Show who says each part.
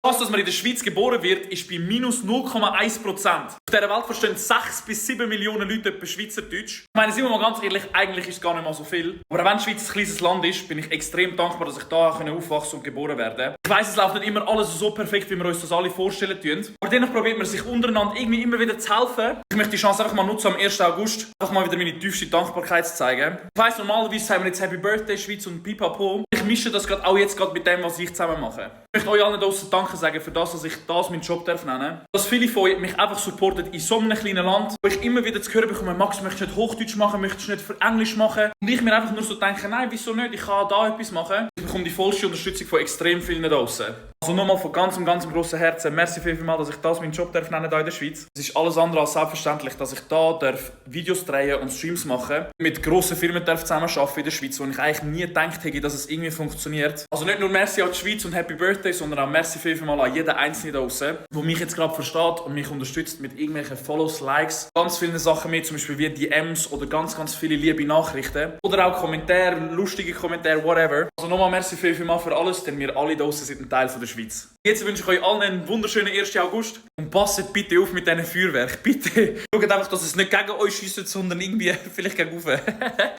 Speaker 1: Dass man in der Schweiz geboren wird, ist bei minus 0,1%. Auf dieser Welt verstehen 6 bis 7 Millionen Leute etwa Schweizerdeutsch. Ich meine, sind wir mal ganz ehrlich, eigentlich ist es gar nicht mal so viel. Aber auch wenn die Schweiz ein kleines Land ist, bin ich extrem dankbar, dass ich da aufwachsen und geboren werden. Ich weiss, es läuft nicht immer alles so perfekt, wie wir uns das alle vorstellen tun. Aber dennoch probiert man sich untereinander irgendwie immer wieder zu helfen. Ich möchte die Chance einfach mal nutzen, am 1. August einfach mal wieder meine tiefste Dankbarkeit zu zeigen. Ich weiss, normalerweise sagen wir jetzt Happy Birthday Schweiz und Pipapo. Ich mische das gerade auch jetzt mit dem, was ich zusammen mache. Ich möchte euch allen draussen Danke sagen für das, dass ich das meinen Job nennen darf. Dass viele von euch mich einfach supporten in so einem kleinen Land, wo ich immer wieder zu hören bekomme, Max, möchtest du nicht Hochdeutsch machen, möchtest du nicht für Englisch machen? Und ich mir einfach nur so denke, nein, wieso nicht, ich kann da etwas machen. Ich bekomme die vollste Unterstützung von extrem vielen draussen. Also nochmal von ganz grossen Herzen, merci vielmals, dass ich das meinen Job nennen darf in der Schweiz. Es ist alles andere als selbstverständlich, dass ich da Videos drehen und Streams machen mit grossen Firmen zusammenarbeiten in der Schweiz, wo ich eigentlich nie gedacht hätte, dass es irgendwie funktioniert. Also nicht nur merci an die Schweiz und Happy Birthday, sondern auch merci vielmals an jeden Einzelnen da draussen, der mich jetzt gerade versteht und mich unterstützt mit irgendwelchen Follows, Likes, ganz vielen Sachen mehr, zum Beispiel wie DMs oder ganz viele liebe Nachrichten oder auch Kommentare, lustige Kommentare, whatever. Also nochmal merci vielmals für alles, denn wir alle da draussen sind ein Teil von der Schweiz. Jetzt wünsche ich euch allen einen wunderschönen 1. August und passet bitte auf mit diesen Feuerwerk. Bitte schaut einfach, dass es nicht gegen euch schiesst, sondern irgendwie vielleicht gegen